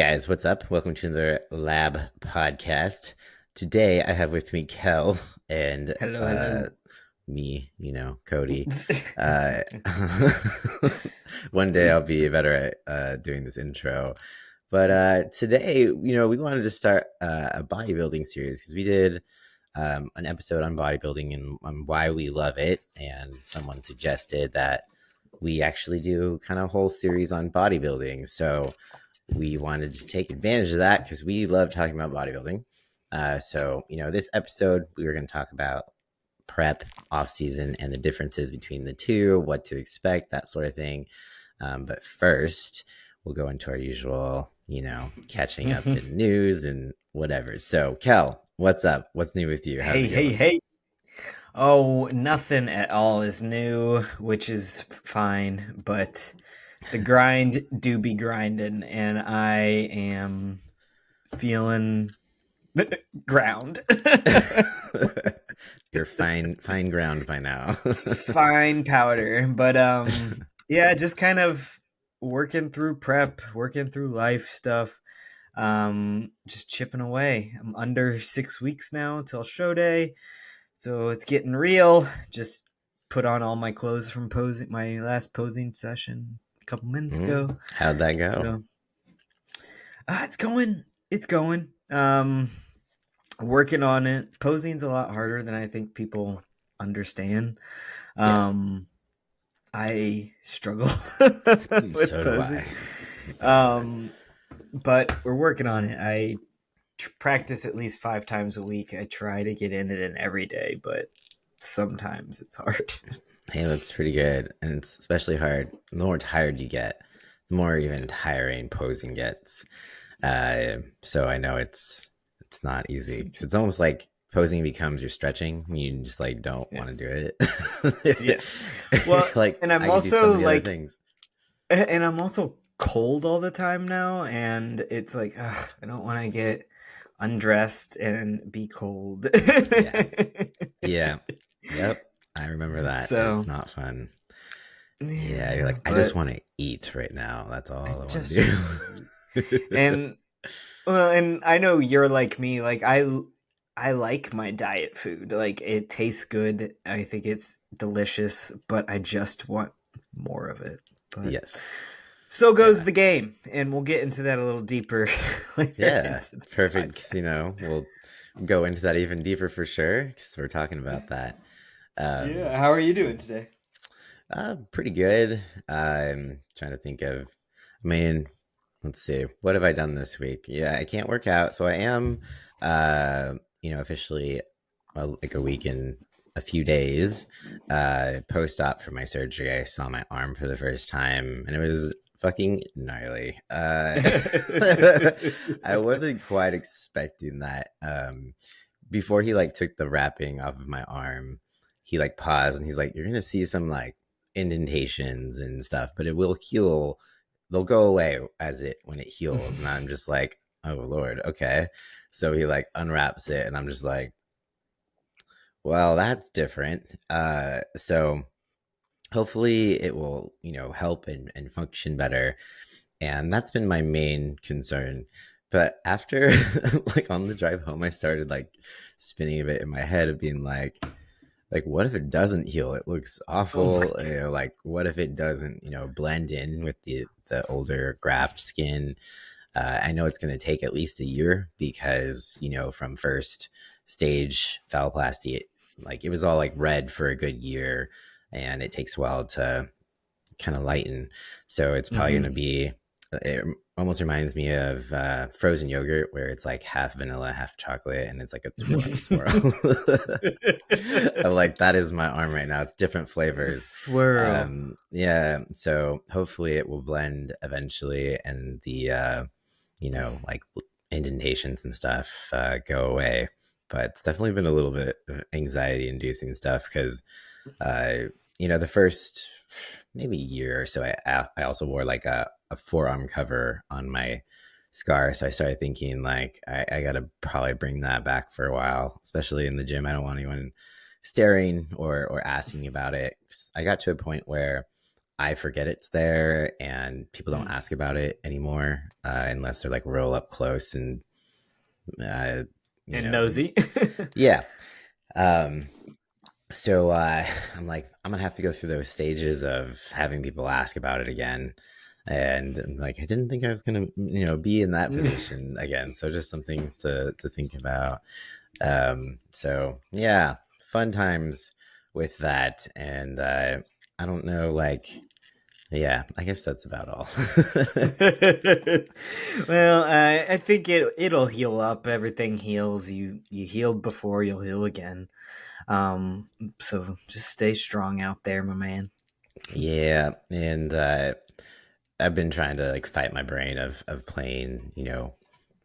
guys, what's up? Welcome to the Lab podcast. Today I have with me Kel and Hello, hello. me, Cody. Uh, One day I'll be better at doing this intro. But today, we wanted to start a bodybuilding series because we did an episode on bodybuilding and on why we love it. And someone suggested that we actually do kind of a whole series on bodybuilding. So we wanted to take advantage of that because we love talking about bodybuilding. This episode, we were going to talk about prep, off season, and the differences between the two, what to expect, that sort of thing. But first, we'll go into our usual, catching up in news and whatever. So, Kel, what's up? What's new with you? How's Hey, it hey, going? hey. Oh, nothing at all is new, which is fine, but the grind do be grinding, and I am feeling ground. You're fine ground by now. Fine powder. But yeah, just kind of working through prep, working through life stuff. Just chipping away. I'm under 6 weeks now till show day. So it's getting real. Just put on all my clothes from posing my last posing session a couple minutes ago. How'd that go? So it's going. It's going. Working on it. Posing's a lot harder than I think people understand. Yeah, I struggle with so do posing. I. So do I. But we're working on it. I practice at least 5 times a week. I try to get in it in every day, but sometimes it's hard. Hey, that's pretty good. And it's especially hard. The more tired you get, the more even tiring posing gets. So I know it's not easy. 'Cause it's almost like posing becomes your stretching. You just like don't Yeah. want to do it. Yes. Well, Like and I'm I could do some also of the other like, things. and I'm also cold all the time now, and it's like, I don't want to get undressed and be cold. Yeah. Yeah. Yep. I remember that. It's So, not fun. Yeah, you're yeah, like, I just but want to eat right now. That's all I I want just to want to eat. do. And well, and I know you're like me. Like I like my diet food. Like it tastes good. I think it's delicious, but I just want more of it. But Yes. so goes Yeah. the game, and we'll get into that a little deeper later Yeah. into the Perfect. podcast. We'll go into that even deeper for sure because we're talking about that. Yeah, Um, how are you doing today? Pretty good. I'm trying to think of, I mean, let's see, what have I done this week? Yeah, I can't work out, so I am, officially like a week and a few days post op for my surgery. I saw my arm for the first time, and it was fucking gnarly. I wasn't quite expecting that. Before he like took the wrapping off of my arm, he like paused and he's like, "You're gonna see some like indentations and stuff, but it will heal. They'll go away as it when it heals." And I'm just like, "Oh Lord, okay." So he like unwraps it, and I'm just like, "Well, that's different." So hopefully it will, help and function better. And that's been my main concern. But after like on the drive home, I started like spinning a bit in my head of being like what if it doesn't heal? It looks Oh my awful. god. Like what if it doesn't, blend in with the older graft skin? I know it's going to take at least a year because from first stage phalloplasty, like it was all like red for a good year, and it takes a while to kind of lighten. So it's probably going to Hmm. be. It almost reminds me of frozen yogurt, where it's like half vanilla, half chocolate, and it's like a swirl. I'm like, that is my arm right now. It's different flavors. Swirl. Yeah. So hopefully it will blend eventually, and the like indentations and stuff go away. But it's definitely been a little bit of anxiety inducing stuff because uh, the first maybe year or so, I also wore like a forearm cover on my scar. So I started thinking like I gotta probably bring that back for a while, especially in the gym. I don't want anyone staring or asking about it. I got to a point where I forget it's there, and people don't Mm. ask about it anymore unless they're like real up close and uh, you And know, nosy. yeah. Um, so I'm like, I'm gonna have to go through those stages of having people ask about it again, and I'm like, I didn't think I was gonna, be in that position again. So just some things to think about. So yeah, fun times with that, and I don't know, like, yeah, I guess that's about all. Well, I think it'll heal up. Everything heals. You healed before, you'll heal again. Um, so just stay strong out there, my man. Yeah, and I've been trying to like fight my brain of playing,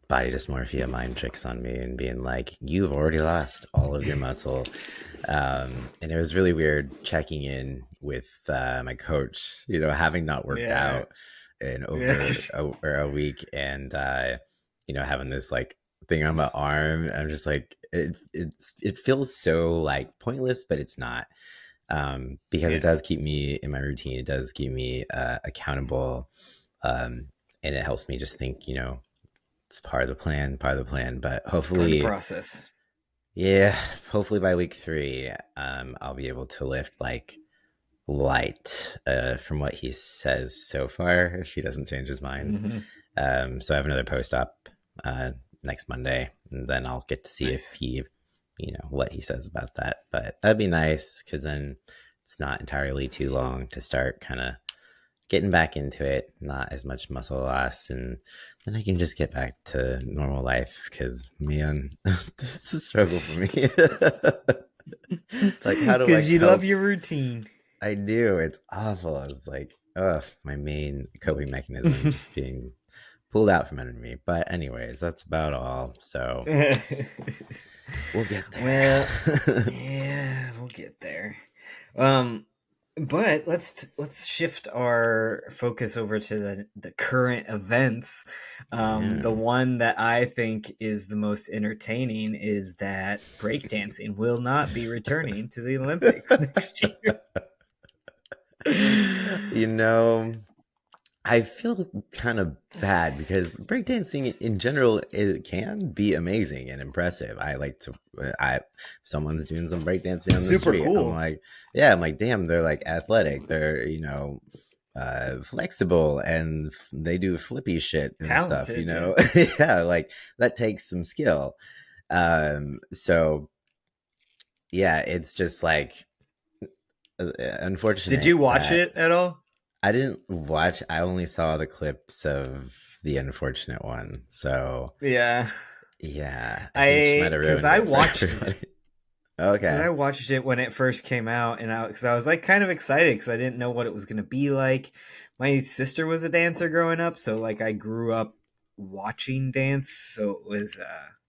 body dysmorphia mind tricks on me and being like, you've already lost all of your muscle. And it was really weird checking in with my coach, having not worked Yeah, out in yeah, over a week, and having this like thing on my arm. I'm just like, it feels so like pointless, but it's not, because it yeah. does keep me in my routine. It does keep me accountable, um, and it helps me just think, it's part of the plan, part of the plan. But Part of the hopefully, process. yeah, hopefully by week 3, I'll be able to lift like light, from what he says so far, if he doesn't change his mind. Hmm. So I have another post op next Monday, and then I'll get to see if Nice. he, what he says about that. But that'd be nice because then it's not entirely too long to start kind of getting back into it, not as much muscle loss, and then I can just get back to normal life because, man, it's a struggle for me. Like, how do I Because you love cope? your routine. I do. It's awful. I was like, ugh, my main coping mechanism just being pulled out from under me. But, anyways, that's about all. So we'll get there. Well, yeah, we'll get there. Um, but let's shift our focus over to the current events. The Yeah. one that I think is the most entertaining is that breakdancing will not be returning to the Olympics next year. you know, I feel kind of bad because breakdancing in general, it can be amazing and impressive. I like to, if someone's doing some breakdancing on the Super street, I'm cool, like, yeah, I'm like, damn, they're like athletic. They're, flexible, and they do flippy shit and stuff, talented. Yeah. yeah, like that takes some skill. So yeah, it's just like, Did you unfortunate watch that it at all? I didn't watch. I only saw the clips of the unfortunate one. So Yeah, yeah, I think she might have because ruined I it for watched it. everybody. Because Okay. I watched it when it first came out, and because I was like kind of excited because I didn't know what it was gonna be like. My sister was a dancer growing up, so like I grew up watching dance, so it was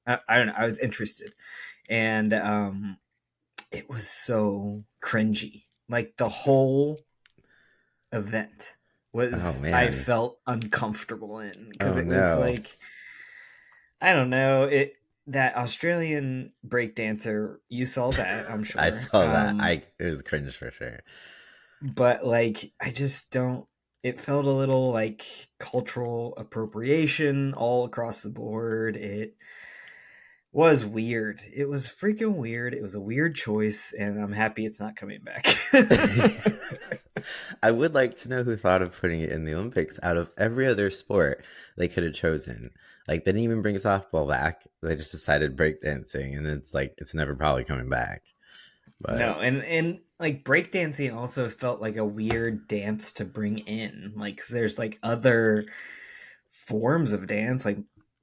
I don't know, I was interested, and it was so cringy. Like the whole event Oh was I man. felt uncomfortable in because Oh it was no. like I don't know it that Australian breakdancer. You saw that, I'm I sure. saw that. It was cringe for sure. But like I just don't. It felt a little like cultural appropriation all across the board. It was weird. It was freaking weird. It was a weird choice, and I'm happy it's not coming back. I would like to know who thought of putting it in the Olympics out of every other sport they could have chosen. Like, they didn't even bring softball back. They just decided breakdancing, and it's like it's never probably coming back. No, But and like breakdancing also felt like a weird dance to bring in. Like 'cause there's like other forms of dance. Like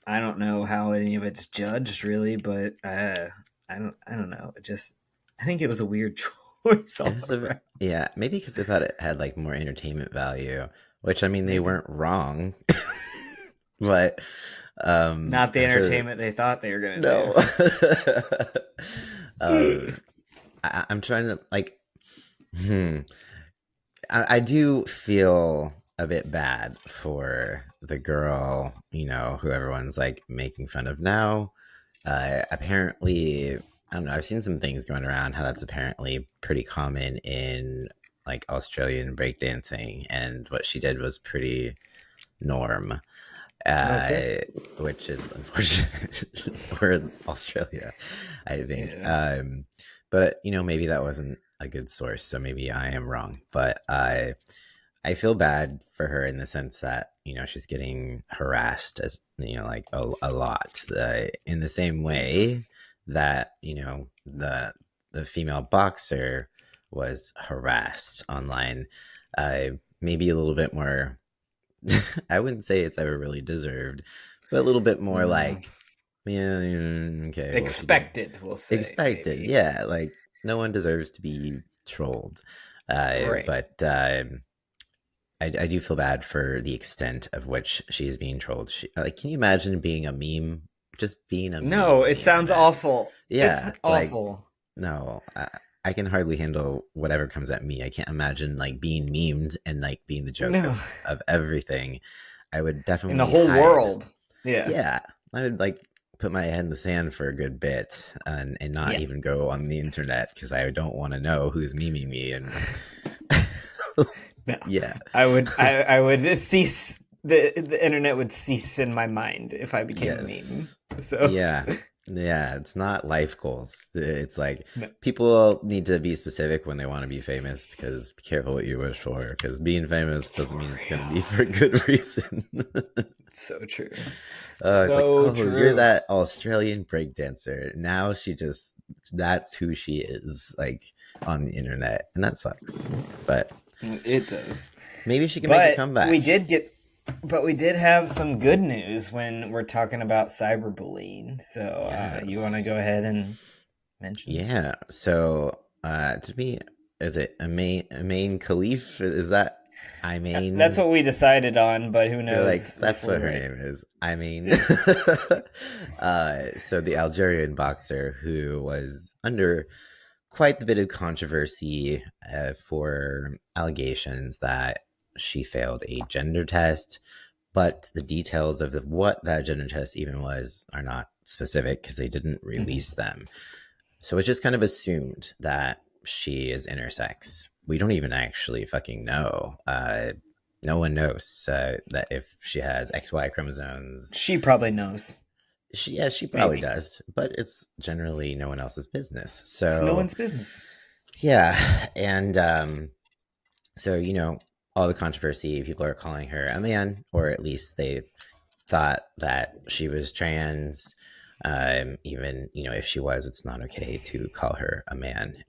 I don't know how any of it's judged really, but I don't know. It just I think it was a weird choice it all was around. yeah, maybe because they thought it had like more entertainment value, which, I mean, they Maybe weren't wrong. But not the I'm sure that, entertainment they thought they were gonna do. no. um, I'm trying to like, hmm, I do feel a bit bad for the girl, who everyone's like making fun of now. Apparently, I don't know. I've seen some things going around how that's apparently pretty common in like Australian breakdancing, and what she did was pretty norm, Okay. uh, which is unfortunate for Australia, I think. Yeah. But maybe that wasn't a good source, so maybe I am wrong. But I feel bad for her in the sense that she's getting harassed as like a lot, in the same way that the female boxer was harassed online. Maybe a little bit more. I wouldn't say it's ever really deserved, but a little bit more No. like, yeah, okay, well, she did Expected, we'll say, expected. maybe. Yeah, like no one deserves to be trolled. Right. But I do feel bad for the extent of which she's being trolled. Like, can you imagine being a meme, just being a meme No, on it the sounds internet? awful. It's Yeah, like awful. no, I can hardly handle whatever comes at me. I can't imagine like being memed and like being the joke No. of everything. I would In the definitely whole hide. world. Yeah. Yeah, I would like put my head in the sand for a good bit and not Yeah. even go on the internet because I don't want to know who's memeing me. And No. yeah, I would cease the internet would cease in my mind if I became a meme. yes, So yeah, yeah. It's not life goals. It's like no. people need to be specific when they want to be famous, because be careful what you wish for, because being famous doesn't For mean it's going to be real. for a good reason. So true. It's like, So oh, you're true. that Australian breakdancer. Now that's who she is, like on the internet. And that sucks. But It does. maybe she can make a But we comeback. did get but we did have some good news when we're talking about cyberbullying. So you want to Yes. go ahead and mention? Yeah. So, to me, is it a main Khalif? Is that I That's mean? what we decided on, but who You're like, knows if that's we're what her right. name is. I mean, so the Algerian boxer who was under quite the bit of controversy for allegations that she failed a gender test, but the details of what that gender test even was are not specific because they didn't release Mhm. them. So it's just kind of assumed that she is intersex. We don't even actually fucking know. No one knows that if she has XY chromosomes. She probably knows. Yeah, she probably Maybe. does, but it's generally no one else's business. It's no So one's business. yeah, and so all the controversy, people are calling her a man, or at least they thought that she was trans. Even if she was, it's not okay to call her a man.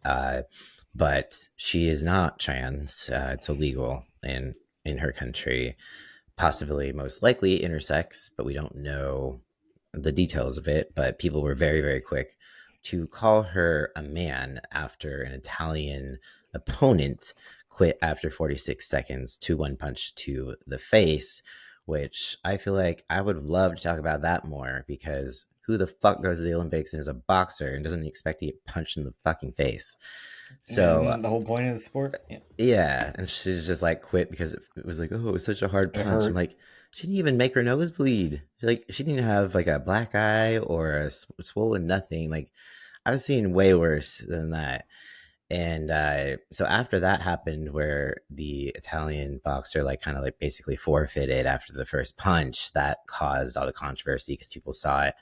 But she is not trans. It's illegal in her country, possibly most likely intersex, but we don't know the details of it. But people were very, very quick to call her a man after an Italian opponent quit after 46 seconds to one punch to the face, which I feel like I would love to talk about that more, because who the fuck goes to the Olympics and is a boxer and doesn't expect to get punched in the fucking face? So And the whole point of the sport. Yeah. yeah, and she's just like quit because it was like, oh, it was such a hard It punch. I'm hurt. like, she didn't even make her nose bleed. Like, she didn't have like a black eye or a swollen nothing. Like, I've seen way worse than that. And so after that happened, where the Italian boxer like kind of like basically forfeited after the first punch, that caused all the controversy because people saw it.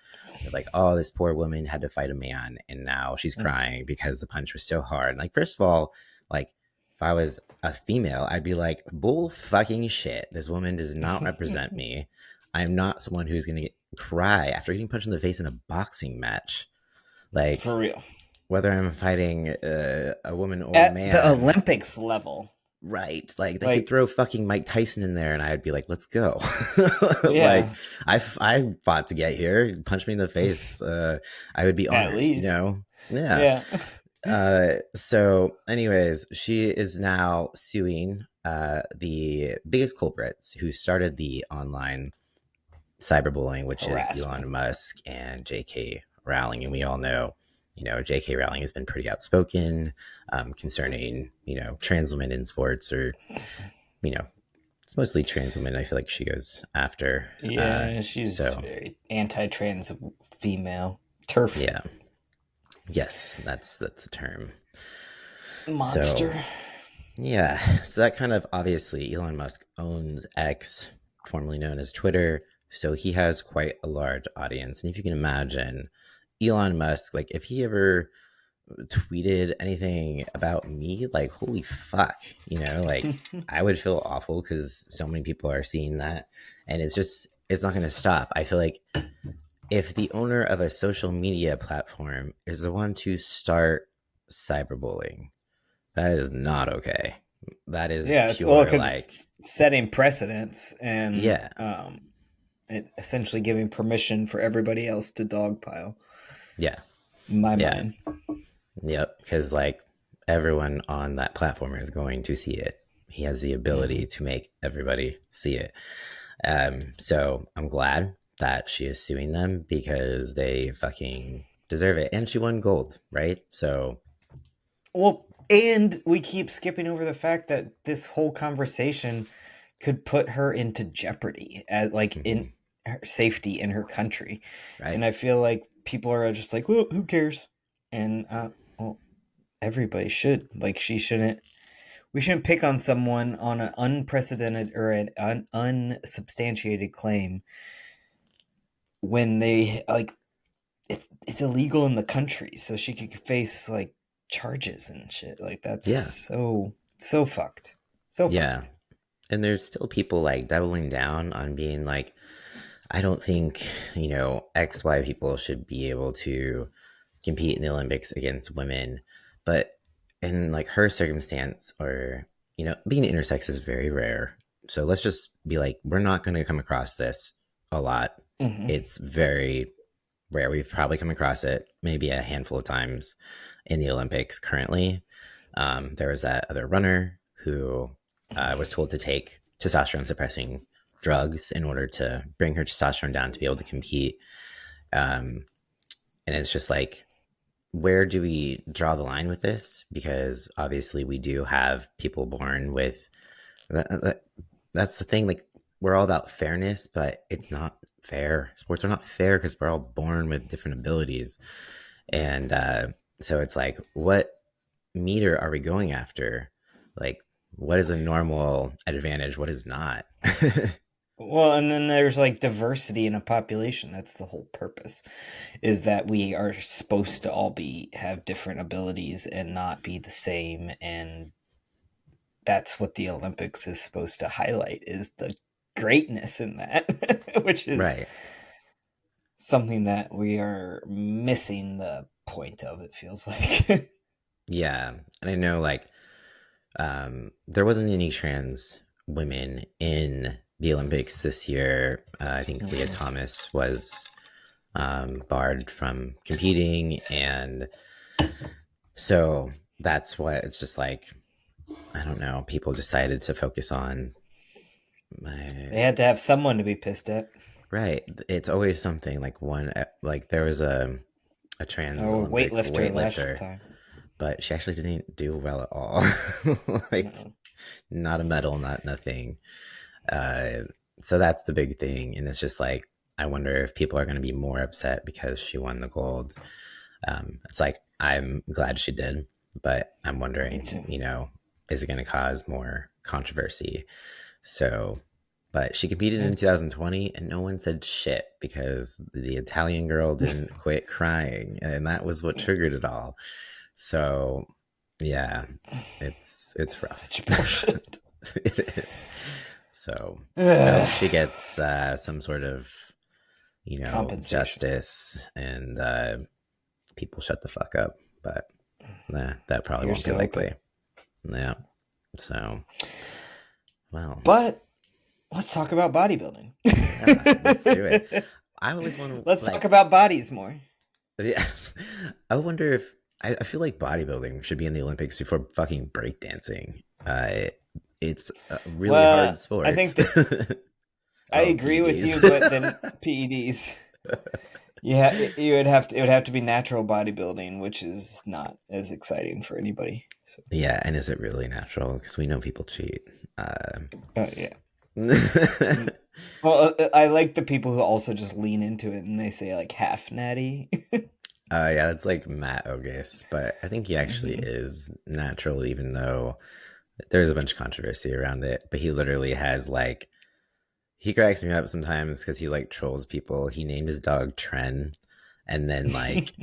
They're like, oh, this poor woman had to fight a man, and now she's Mm. crying because the punch was so hard. Like, first of all, like if I was a female, I'd be like, bull fucking shit. This woman does not represent me. I'm not someone who's gonna cry after getting punched in the face in a boxing match. For Like, real. whether I'm fighting a woman or a At the man, Olympics level. right? Like, they could Like, throw fucking Mike Tyson in there, and I'd be like, "Let's go!" Like, yeah, I fought to get here. Punch me in the face. I would be at honored. least. Yeah. Yeah. So, anyways, she is now suing the biggest culprits who started the online cyberbullying, which is Harassment. Elon Musk and J.K. Rowling. And we all know, J.K. Rowling has been pretty outspoken concerning, trans women in sports, or, you know, it's mostly trans women. I feel like she goes after. Yeah, she's So, very anti-trans female. Turf yeah, yes, that's the term. So, monster. Yeah, so that kind of obviously Elon Musk owns X, formerly known as Twitter. So he has quite a large audience. And if you can imagine, Elon Musk, like if he ever tweeted anything about me, like holy fuck, like I would feel awful because so many people are seeing that. And it's not going to stop. I feel like if the owner of a social media platform is the one to start cyberbullying, that is not okay. That is Yeah, it's well pure because like, it's setting precedents and yeah, it essentially giving permission for everybody else to dogpile. yeah, In my yeah, mind. yep. Because like everyone on that platform is going to see it. He has the ability Hmm. to make everybody see it. So I'm glad that she is suing them because they fucking deserve it. And she won gold, right? So Well, and we keep skipping over the fact that this whole conversation could put her into jeopardy, as like in mhm, her safety in her country. right, And I feel like people are just like, well, who cares? And well, everybody should. Like, she shouldn't. We shouldn't pick on someone on an unprecedented or an unsubstantiated claim when they like it's illegal in the country, so she could face like charges and shit. Like that's yeah, so fucked, so yeah. fucked. And there's still people like doubling down on being like, I don't think, XY people should be able to compete in the Olympics against women. But in like her circumstance, or, being intersex is very rare. So let's just be like, we're not going to come across this a lot. Hmm. It's very rare. We've probably come across it maybe a handful of times in the Olympics currently. There was that other runner who was told to take testosterone suppressing drugs in order to bring her testosterone down to be able to compete. Um, and it's just like, where do we draw the line with this? Because obviously we do have people born with that's the thing. Like we're all about fairness, but it's not fair. Sports are not fair because we're all born with different abilities, and so it's like, what meter are we going after? Like, what is a normal advantage? What is not? Well, and then there's like diversity in a population. That's the whole purpose, is that we are supposed to all be have different abilities and not be the same. And that's what the Olympics is supposed to highlight, is the greatness in that, which is Right. something that we are missing the point of, it feels like. Yeah, and I know like there wasn't any trans women in the Olympics this year. I think Leah Mhm. Thomas was barred from competing, and so that's what it's just like. I don't know. People decided to focus on They my had to have someone to be pissed at. right. It's always something like one like there was a trans Or Olympic weightlifter last weightlifter, time. but she actually didn't do well at all. Like No. not a medal, not nothing. Uh, so that's the big thing, and it's just like I wonder if people are going to be more upset because she won the gold. It's like I'm glad she did, but I'm Me wondering, too. is it going to cause more controversy? So, but she competed Yeah. in 2020, and no one said shit because the Italian girl didn't quit crying, and that was what triggered it all. So, yeah, it's rough. Such bullshit. It is. So I hope she Ugh. gets some sort of, Compensation. justice, and people shut the fuck up. But nah, that probably Here's won't be to hoping. likely. Yeah. So, well, But let's talk about bodybuilding. yeah, let's do it. I always want to Let's talk like, about bodies more. yeah. I wonder if I feel like bodybuilding should be in the Olympics before fucking breakdancing. It's a really hard Well, I sport. think that I Oh, agree with PEDs. you, but then PEDs. Yeah, you would have to. It would have to be natural bodybuilding, which is not as exciting for anybody. So, Yeah, and is it really natural? Because we know people cheat. Uh, yeah. Mm. Well, I like the people who also just lean into it and they say like half natty. yeah, it's like Matt Ogus, but I think he actually Hmm. is natural, even though there's a bunch of controversy around it, but he literally has like he cracks me up sometimes because he like trolls people. He named his dog Tren, and then like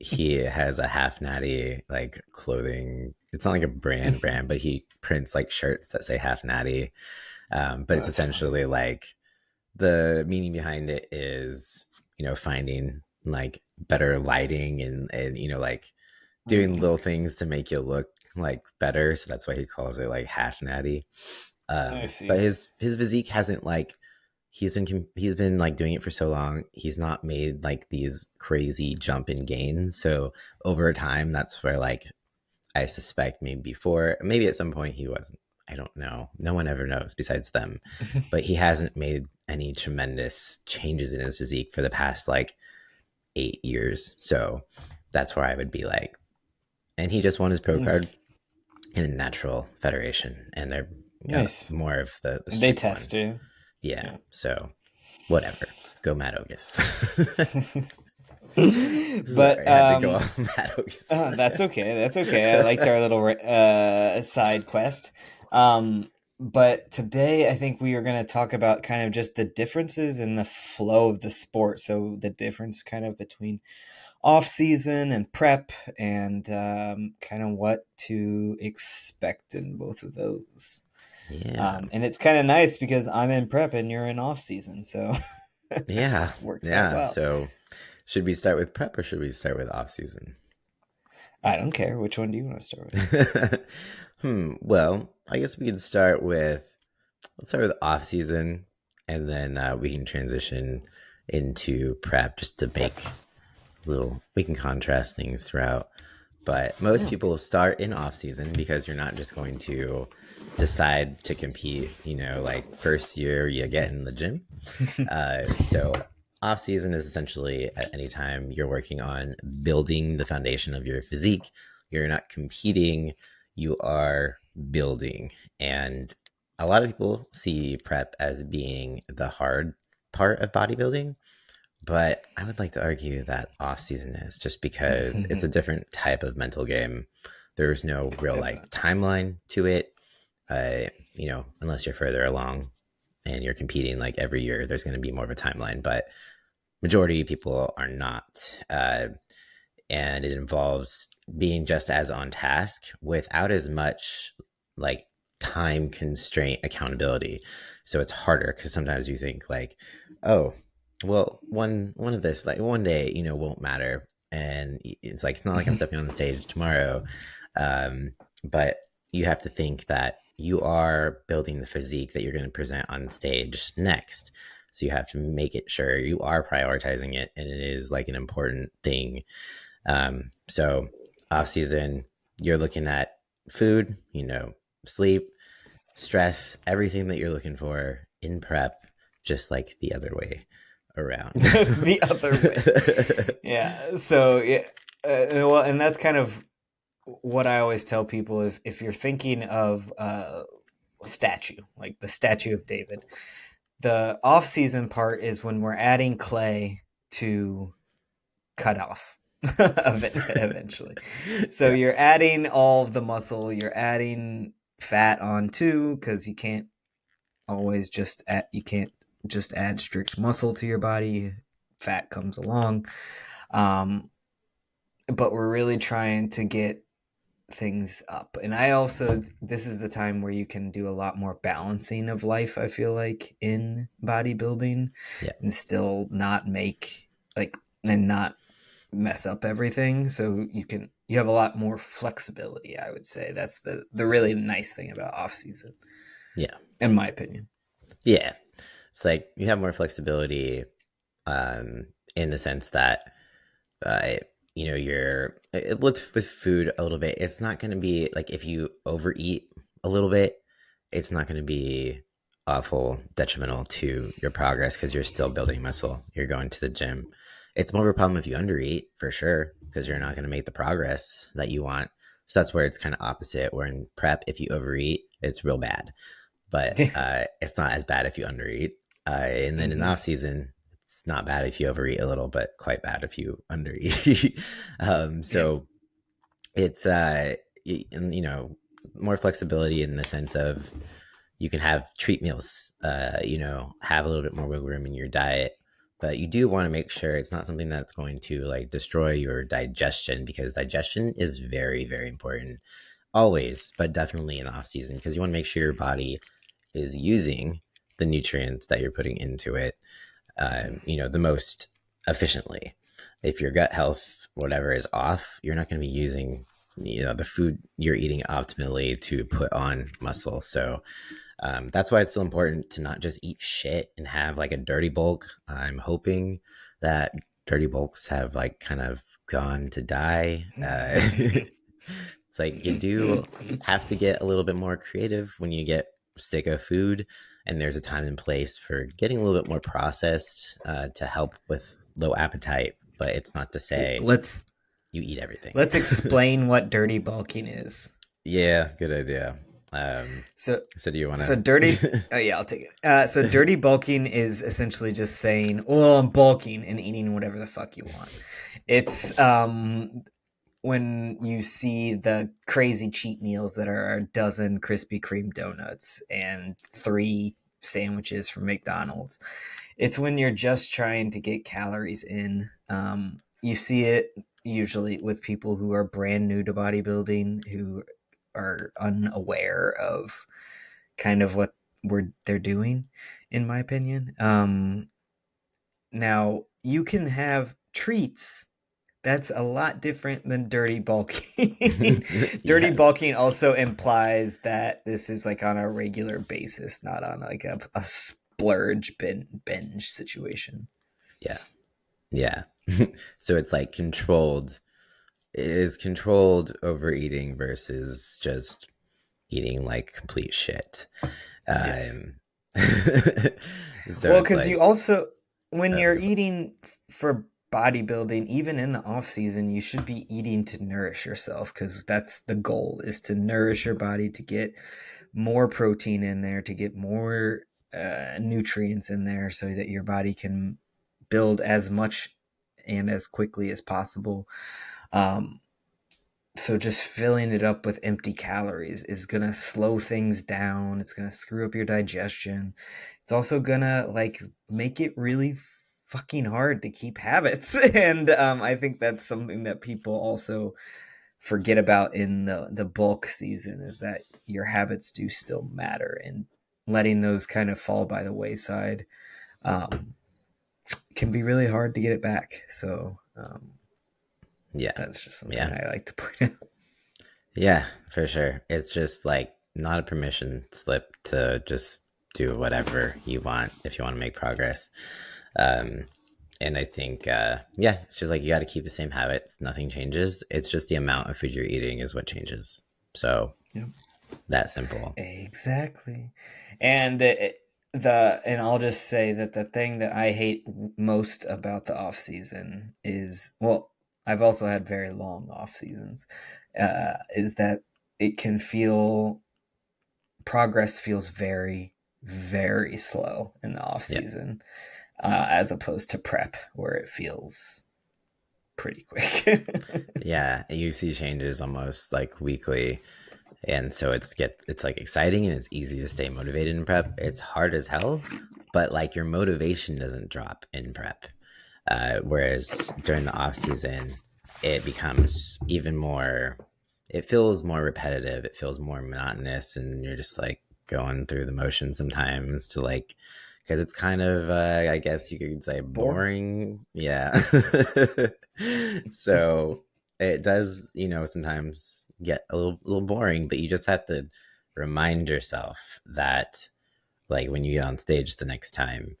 he has a half natty like clothing. It's not like a brand, but he prints like shirts that say half natty. But it's That's funny. essentially like the meaning behind it is finding like better lighting and like doing Mm, little things to make you look like better. So that's why he calls it like half natty. I But see. his physique hasn't like he's been like doing it for so long. He's not made like these crazy jump in gains. So over time, that's where like I suspect maybe before, maybe at some point he wasn't. I don't know. No one ever knows besides them. But he hasn't made any tremendous changes in his physique for the past like 8 years. So that's where I would be like, and he just won his pro Mm, card in the natural federation, and they're nice. more of the They strict one. test you. Yeah. Yeah. So whatever. Go Matt Ogus. But Sorry, I had to go on Matt Ogus. that's okay. That's okay. I liked our little side quest. But today I think we are going to talk about kind of just the differences in the flow of the sport. So the difference kind of between off season and prep, and kind of what to expect in both of those. Yeah. And it's kind of nice because I'm in prep and you're in off season, so Yeah. works out Yeah. well. So should we start with prep or should we start with off season? I don't care. Which one do you want to start with? Well, I guess we can start with let's start with off season, and then we can transition into prep just to make little. We can contrast things throughout. But most Oh. people start in off season because you're not just going to decide to compete. Like first year you get in the gym. So off season is essentially at any time you're working on building the foundation of your physique. You're not competing, you are building. And a lot of people see prep as being the hard part of bodybuilding, but I would like to argue that off season is just because it's a different type of mental game. There's no real like Definitely. timeline to it. Unless you're further along and you're competing like every year, there's going to be more of a timeline. But majority of people are not, and it involves being just as on task without as much like time constraint accountability. So it's harder because sometimes you think like, oh, well, one of this like one day won't matter, and it's like it's not like I'm stepping on the stage tomorrow, but you have to think that you are building the physique that you're going to present on stage next. So you have to make it sure you are prioritizing it, and it is like an important thing. So off season, you're looking at food, sleep, stress, everything that you're looking for in prep, just like the other way around. The other way. Yeah. So yeah. Well, and that's kind of what I always tell people: if you're thinking of a statue, like the statue of David, the off season part is when we're adding clay to cut off eventually. So Yeah. you're adding all of the muscle, you're adding fat on too, because you can't just add strict muscle to your body. Fat comes along. Um, but we're really trying to get things up. And I also, this is the time where you can do a lot more balancing of life, I feel like, in bodybuilding, Yeah. and still not make like and not mess up everything. So you have a lot more flexibility, I would say. That's the really nice thing about off season, Yeah. in my opinion. Yeah. It's like you have more flexibility, um, in the sense that uh, you're with food a little bit. It's not going to be like if you overeat a little bit, it's not going to be awful detrimental to your progress because you're still building muscle. You're going to the gym. It's more of a problem if you undereat for sure because you're not going to make the progress that you want. So that's where it's kind of opposite. Where in prep, if you overeat, it's real bad, but it's not as bad if you undereat. And then in Hmm. off season, it's not bad if you overeat a little, but quite bad if you undereat. Yeah. So it's and more flexibility in the sense of you can have treat meals, have a little bit more wiggle room in your diet. But you do want to make sure it's not something that's going to like destroy your digestion, because digestion is very, very important always, but definitely in the off season, because you want to make sure your body is using the nutrients that you're putting into it, the most efficiently. If your gut health, whatever, is off, you're not going to be using, the food you're eating optimally to put on muscle. So that's why it's still important to not just eat shit and have like a dirty bulk. I'm hoping that dirty bulks have like kind of gone to die. It's like you do have to get a little bit more creative when you get sick of food, and there's a time and place for getting a little bit more processed to help with low appetite. But it's not to say let's you eat everything. let's explain what dirty bulking is. Yeah, good idea. So So do you want so dirty. to? Oh yeah, I'll take it. So dirty bulking is essentially just saying, "Well, I'm bulking and eating whatever the fuck you want." It's when you see the crazy cheat meals that are a dozen Krispy Kreme donuts and 3 sandwiches from McDonald's. It's when you're just trying to get calories in. You see it usually with people who are brand new to bodybuilding, who are unaware of kind of what they're doing, in my opinion. Now you can have treats. That's a lot different than dirty bulking. Dirty Yes. bulking also implies that this is like on a regular basis, not on like a splurge binge situation. Yeah. Yeah. So it's like controlled, is controlled overeating versus just eating like complete shit. Yes. Um, so Well, it's because you like, also, when you're oh, eating for bodybuilding, even in the off season, you should be eating to nourish yourself, because that's the goal, is to nourish your body, to get more protein in there, to get more nutrients in there so that your body can build as much and as quickly as possible. Um, so just filling it up with empty calories is going to slow things down. It's going to screw up your digestion. It's also going to like make it really fucking hard to keep habits. And I think that's something that people also forget about in the bulk season, is that your habits do still matter, and letting those kind of fall by the wayside um, can be really hard to get it back. So yeah, that's just something yeah, I like to point out. yeah, for sure. It's just like not a permission slip to just do whatever you want if you want to make progress. Um, and I think, yeah, it's just like you got to keep the same habits. Nothing changes. It's just the amount of food you're eating is what changes. So Yep. that simple. Exactly. And and I'll just say that the thing that I hate most about the off season is, well, I've also had very long off seasons, is that it can feel, progress feels very, very slow in the off Yeah. season, as opposed to prep, where it feels pretty quick. Yeah. You see changes almost like weekly. And so it's like exciting and it's easy to stay motivated in prep. It's hard as hell, but like your motivation doesn't drop in prep. Whereas during the off season, it becomes even more. It feels more repetitive. It feels more monotonous, and you're just like going through the motions sometimes to like, because it's kind of, I guess you could say, Boring. boring. Yeah. So it does, sometimes get a little boring, but you just have to remind yourself that, like, when you get on stage the next time,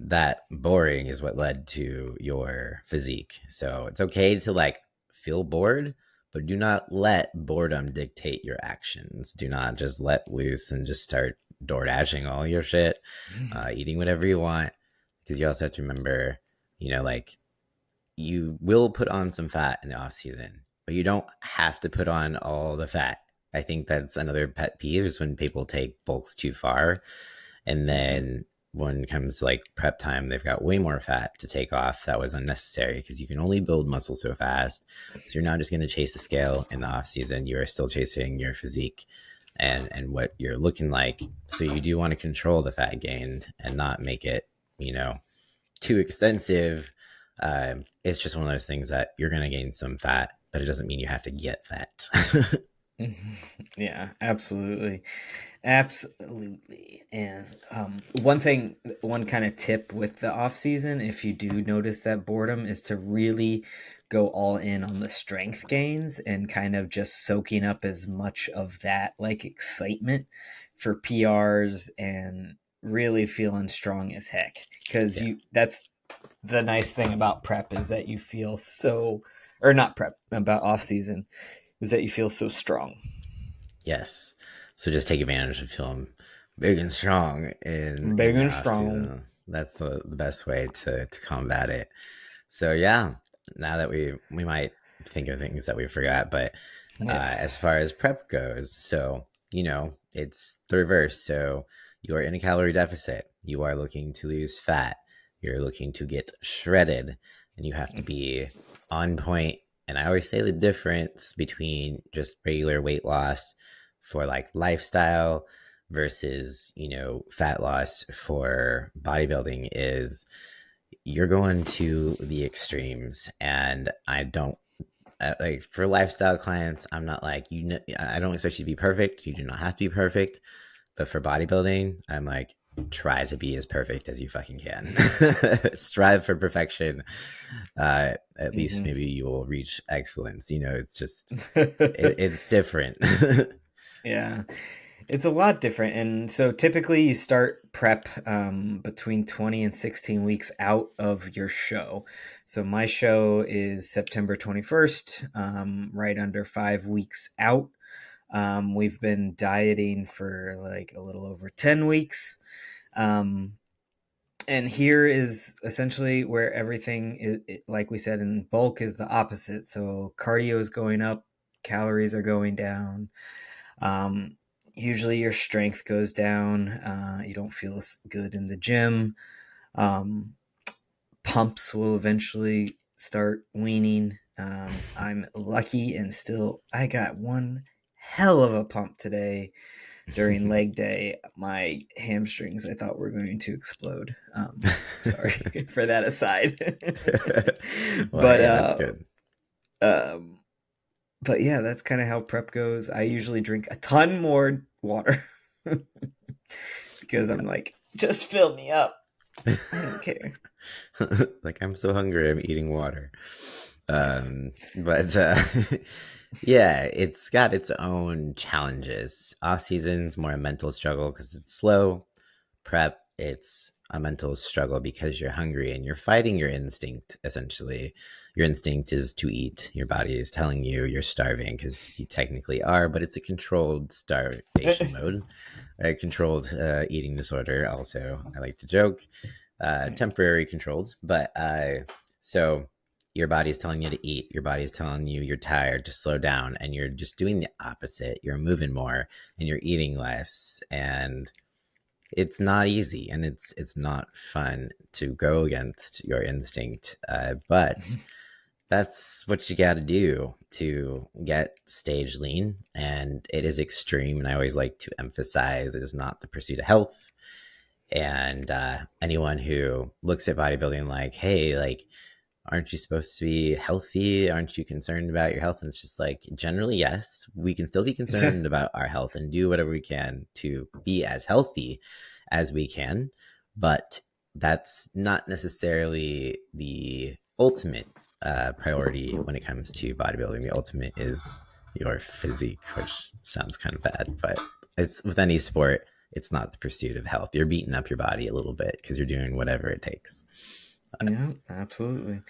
that boring is what led to your physique. So it's okay to like feel bored, but do not let boredom dictate your actions. Do not just let loose and just start door dashing all your shit, eating whatever you want. Because you also have to remember, like, you will put on some fat in the off season, but you don't have to put on all the fat. I think that's another pet peeve, is when people take bulks too far, and then when it comes to like prep time, they've got way more fat to take off that was unnecessary because you can only build muscle so fast. So you're not just going to chase the scale in the off season. You are still chasing your physique and what you're looking like. So you do want to control the fat gain and not make it, you know, too extensive. It's just one of those things that you're going to gain some fat, but it doesn't mean you have to get fat. Yeah, absolutely. Absolutely. And one thing, one kind of tip with the off season, if you do notice that boredom, is to really go all in on the strength gains and kind of just soaking up as much of that like excitement for PRs and really feeling strong as heck. Because Yeah. that's the nice thing about prep is that you feel so, or not prep, about off season, is that you feel so strong. Yes. So just take advantage of feeling big and strong in Big the and off strong. season. That's the best way to combat it. So yeah, now that we might think of things that we forgot, but Yeah. as far as prep goes, so you know it's the reverse. So you are in a calorie deficit. You are looking to lose fat. You're looking to get shredded, and you have to be on point. And I always say the difference between just regular weight loss for like lifestyle versus fat loss for bodybuilding is you're going to the extremes. And I don't like for lifestyle clients, I'm not like I don't expect you to be perfect. You do not have to be perfect. But for bodybuilding, I'm like, try to be as perfect as you fucking can. Strive for perfection. At least Hmm. maybe you will reach excellence. It's just it's different. Yeah, it's a lot different. And so typically you start prep between 20 and 16 weeks out of your show. So my show is September 21st, right under 5 weeks out. We've been dieting for like a little over 10 weeks. Um, and here is essentially where everything is, like we said in bulk, is the opposite. So cardio is going up, calories are going down. um, Usually your strength goes down. You don't feel as good in the gym. um, Pumps will eventually start weaning. I'm lucky and still I got one hell of a pump today during leg day. My hamstrings I thought were going to explode. Sorry for that aside. Well, but hey, that's uh, good. um, but yeah, that's kind of how prep goes. I usually drink a ton more water because I'm like, just fill me up. I don't care. Like I'm so hungry, I'm eating water. But yeah, it's got its own challenges. Off season's more a mental struggle because it's slow. Prep, it's a mental struggle because you're hungry and you're fighting your instinct. Essentially, your instinct is to eat. Your body is telling you you're starving because you technically are, but it's a controlled starvation mode, a controlled eating disorder. Also, I like to joke, temporary controlled, but so your body is telling you to eat. Your body is telling you you're tired, to slow down, and you're just doing the opposite. You're moving more and you're eating less, and it's not easy and it's not fun to go against your instinct. But that's what you got to do to get stage lean, and it is extreme. And I always like to emphasize it is not the pursuit of health. And anyone who looks at bodybuilding like, hey, like, aren't you supposed to be healthy? Aren't you concerned about your health? And it's just like, generally, yes, we can still be concerned about our health and do whatever we can to be as healthy as we can. But that's not necessarily the ultimate priority when it comes to bodybuilding. The ultimate is your physique, which sounds kind of bad, but it's with any sport, it's not the pursuit of health. You're beating up your body a little bit because you're doing whatever it takes. Yeah, absolutely.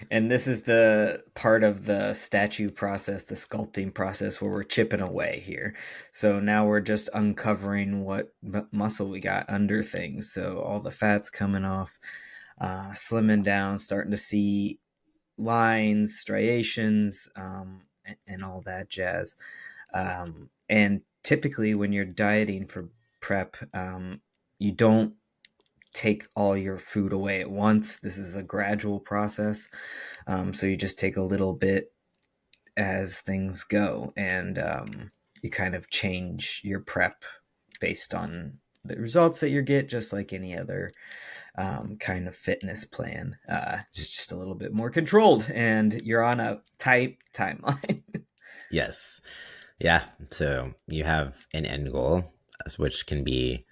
And this is the part of the statue process, the sculpting process, where we're chipping away here. So now we're just uncovering what muscle we got under things. So all the fat's coming off, slimming down, starting to see lines, striations, and all that jazz. And typically, when you're dieting for prep, you don't take all your food away at once. This is a gradual process. So you just take a little bit as things go, and you kind of change your prep based on the results that you get, just like any other kind of fitness plan. It's just a little bit more controlled, and you're on a tight timeline. Yes. Yeah. So you have an end goal, which can be,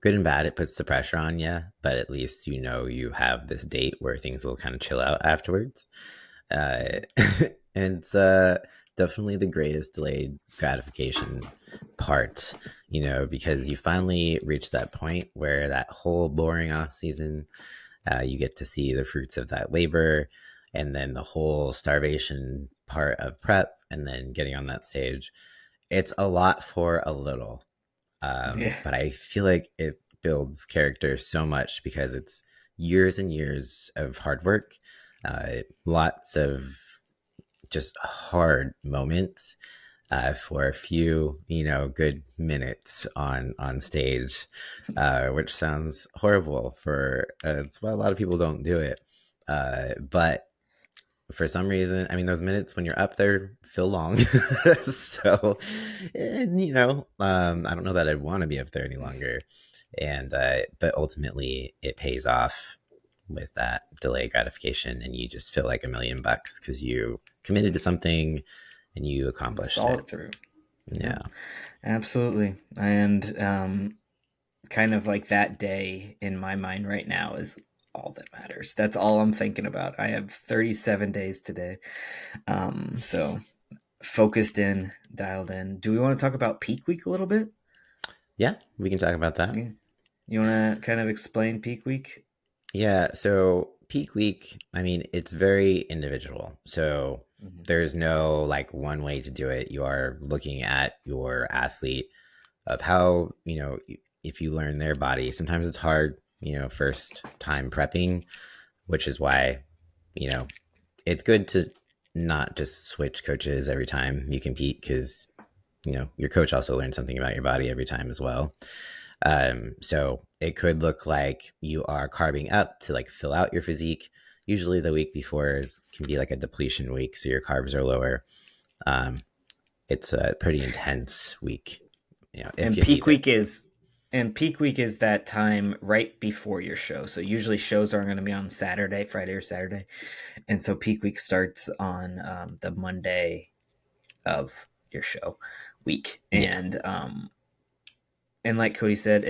good and bad. It puts the pressure on you, but at least you have this date where things will kind of chill out afterwards. Uh, and it's definitely the greatest delayed gratification part, because you finally reach that point where that whole boring off season, you get to see the fruits of that labor, and then the whole starvation part of prep, and then getting on that stage. It's a lot for a little, Yeah. but I feel like it builds character so much because it's years and years of hard work, lots of just hard moments, for a few, good minutes on stage, which sounds horrible for it's why a lot of people don't do it. But for some reason, I mean, those minutes when you're up there feel long. So, and, I don't know that I'd want to be up there any longer. And, but ultimately it pays off with that delay gratification, and you just feel like $1,000,000 because you committed to something and you accomplished Saw it. it through. Yeah. Yep, absolutely. And kind of like that day in my mind right now is all that matters. That's all I'm thinking about. I have 37 days today. So focused in, dialed in. Do we want to talk about peak week a little bit? Yeah. We can talk about that. Yeah. You want to kind of explain peak week? Yeah. So peak week, I mean, it's very individual. So Mm-hmm. there's no like one way to do it. You are looking at your athlete, of how, if you learn their body. Sometimes it's hard, first time prepping, which is why, you know, it's good to not just switch coaches every time you compete, because, your coach also learns something about your body every time as well. So it could look like you are carving up to like fill out your physique. Usually the week before can be like a depletion week, so your carbs are lower. Um, it's a pretty intense week, if And you need it. peak week is that time right before your show. So usually shows aren't going to be on Saturday, Friday or Saturday, and so peak week starts on the Monday of your show week. Yeah, And like Cody said,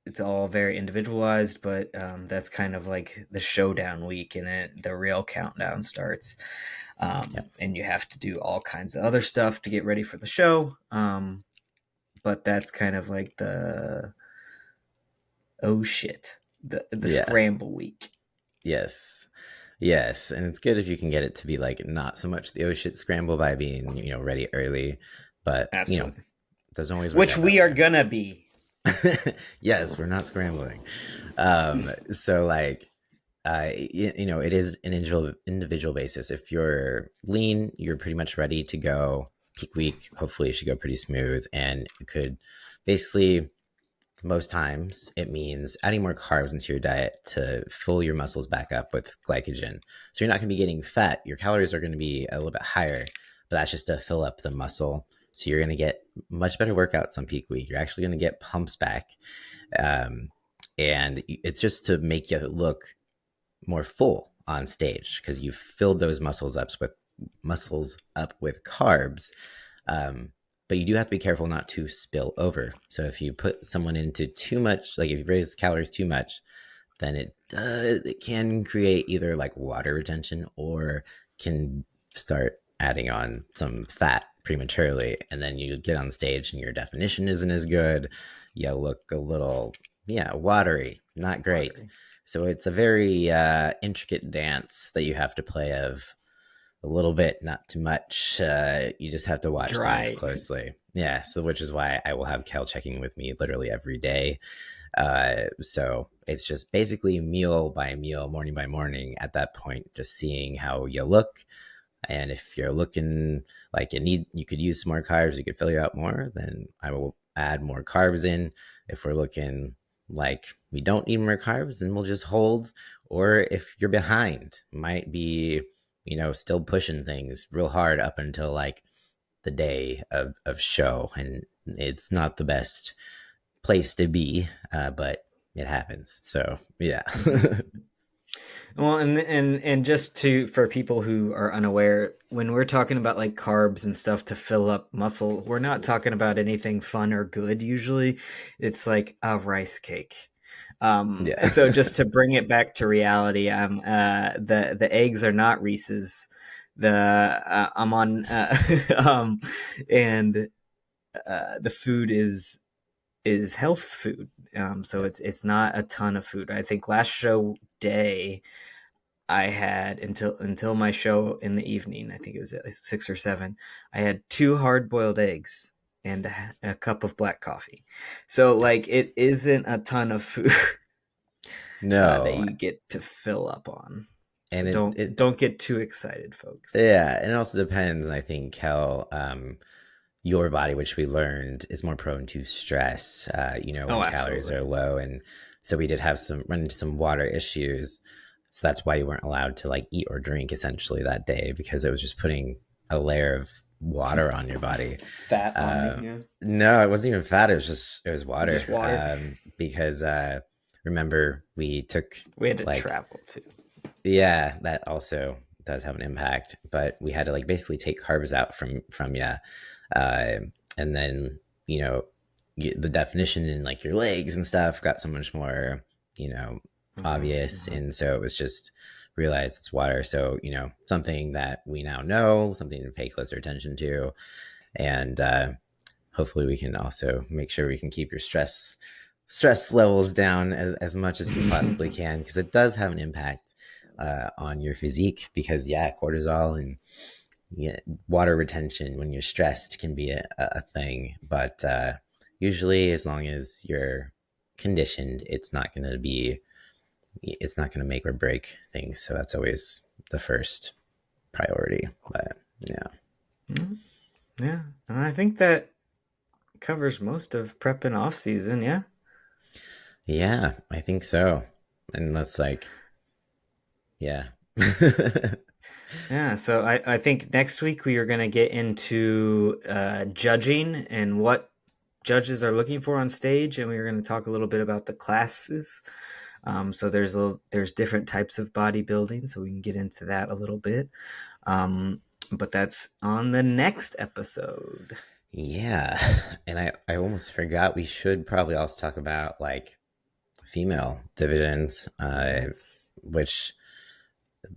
it's all very individualized, but that's kind of like the showdown week, and the real countdown starts. yeah, And you have to do all kinds of other stuff to get ready for the show. But that's kind of like the oh shit, the yeah. scramble week. Yes. Yes. And it's good if you can get it to be like not so much the oh shit scramble by being, ready early, but, Absolutely. doesn't always work Which out that we are way. gonna be. Yes, we're not scrambling. So like, it is an individual basis. If you're lean, you're pretty much ready to go. Peak week, hopefully, it should go pretty smooth, and it could basically, most times it means adding more carbs into your diet to fill your muscles back up with glycogen. So you're not going to be getting fat. Your calories are going to be a little bit higher, but that's just to fill up the muscle. So you're going to get much better workouts on peak week. You're actually going to get pumps back. Um, and it's just to make you look more full on stage because you've filled those muscles up with carbs. Um, but you do have to be careful not to spill over. So if you put someone into too much, like if you raise calories too much, then it can create either like water retention or can start adding on some fat prematurely, and then you get on stage and your definition isn't as good. You look a little, yeah, watery, not great. Watery. So it's a very intricate dance that you have to play of a little bit, not too much. You just have to watch things Dry. closely. Yeah, so which is why I will have Kel checking with me literally every day. So it's just basically meal by meal, morning by morning. At that point, just seeing how you look, and if you're looking like you could use some more carbs, you could fill you out more. Then I will add more carbs in. If we're looking like we don't need more carbs, then we'll just hold. Or if you're behind, might be, still pushing things real hard up until like the day of show, and it's not the best place to be, but it happens. So yeah. Mhm. Well, and just to for people who are unaware, when we're talking about like carbs and stuff to fill up muscle, we're not talking about anything fun or good. Usually, it's like a rice cake. Yeah. So just to bring it back to reality, the eggs are not Reese's. I'm on, and the food is health food. So Yeah. it's not a ton of food. I think last show day I had until my show in the evening. I think it was at least 6 or 7. I had 2 hard-boiled eggs and a cup of black coffee. So like Nice. it isn't a ton of food that No. you get to fill up on. So And don't get too excited, folks. yeah, and it also depends, I think, how your body, which we learned, is more prone to stress, Oh, when calories absolutely. are low. And so we did have run into some water issues. So that's why you weren't allowed to like eat or drink essentially that day, because it was just putting a layer of water on your body. Fat on me, Uh, yeah. no, it wasn't even fat. It was water. Just water. Because remember we took We had to like, travel too. yeah, that also does have an impact. But we had to like basically take carbs out from you, uh, and then you know the definition in like your legs and stuff got so much more you know Hmm. obvious, Hmm. and so it was just realized it's water. So something that we now know, something to pay closer attention to, and hopefully we can also make sure we can keep your stress levels down as much as we possibly can, because it does have an impact on your physique. Because yeah, cortisol and yeah, water retention when you're stressed can be a thing, but usually as long as you're conditioned, it's not going to make or break things. So that's always the first priority. But yeah. Hmm. Yeah, and I think that covers most of prep and off season. Yeah. Yeah, I think so. And that's like, yeah. Yeah, so I think next week we are going to get into judging and what judges are looking for on stage, and we're going to talk a little bit about the classes. So there's different types of bodybuilding, so we can get into that a little bit. But that's on the next episode. Yeah. And I almost forgot, we should probably also talk about like female divisions, Yes, which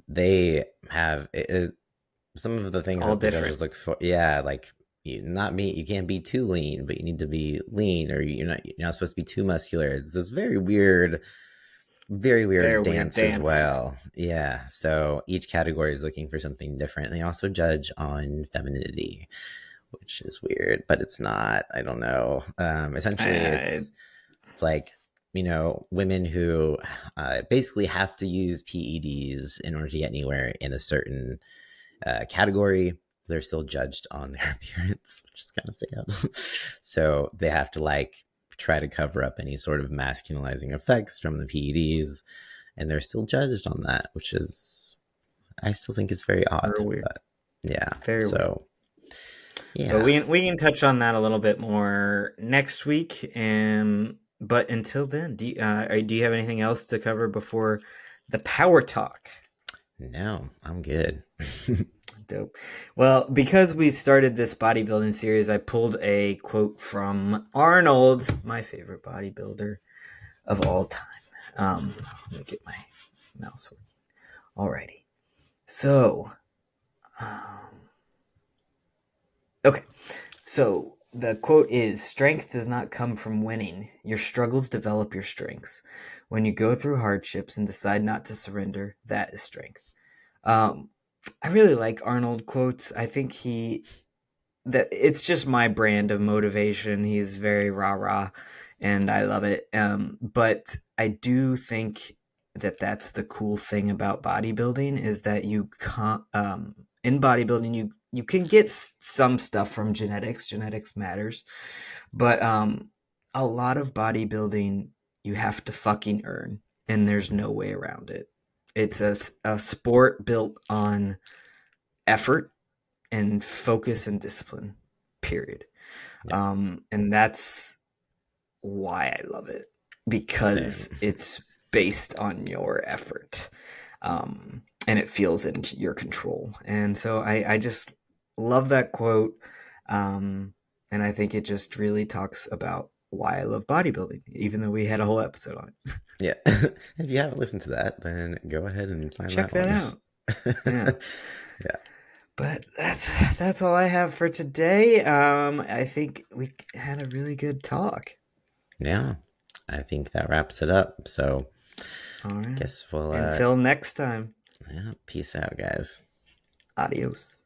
they have some of the it's things all that the different. judges look for. Yeah, like you can't be too lean, but you need to be lean, or you're not supposed to be too muscular. It's this very weird Very weird dance as dance. well. Yeah, so each category is looking for something different. They also judge on femininity, which is weird, but it's not. I don't know. Essentially, I, it's like women who basically have to use PEDs in order to get anywhere in a certain category. They're still judged on their appearance, which is kind of sad. So they have to like try to cover up any sort of masculinizing effects from the PEDs, and they're still judged on that, which is, I still think it's very odd. Real weird. But yeah, Very weird. so But yeah, we can touch on that a little bit more next week. And but until then, do you have anything else to cover before the power talk? no, I'm good. Dope. Well, because we started this bodybuilding series, I pulled a quote from Arnold, my favorite bodybuilder of all time. Let me get my mouse working. Alrighty. So, um, okay. So the quote is: "Strength does not come from winning. Your struggles develop your strengths. When you go through hardships and decide not to surrender, that is strength." Um, I really like Arnold quotes. I think he that it's just my brand of motivation. He's very rah rah, and I love it. But I do think that that's the cool thing about bodybuilding is that you can't in bodybuilding you can get some stuff from genetics. Genetics matters, but a lot of bodybuilding you have to fucking earn, and there's no way around it. It's a sport built on effort and focus and discipline, period. Yeah. And that's why I love it, Same. because it's based on your effort, and it feels in your control. And so I just love that quote. And I think it just really talks about why I love bodybuilding, even though we had a whole episode on it. Yeah. If you haven't listened to that, then go ahead and find Check that that one. out. Yeah. Yeah. But that's all I have for today. I think we had a really good talk. Yeah. I think that wraps it up. So All right. guess we'll Until next time. yeah, peace out, guys. Adios.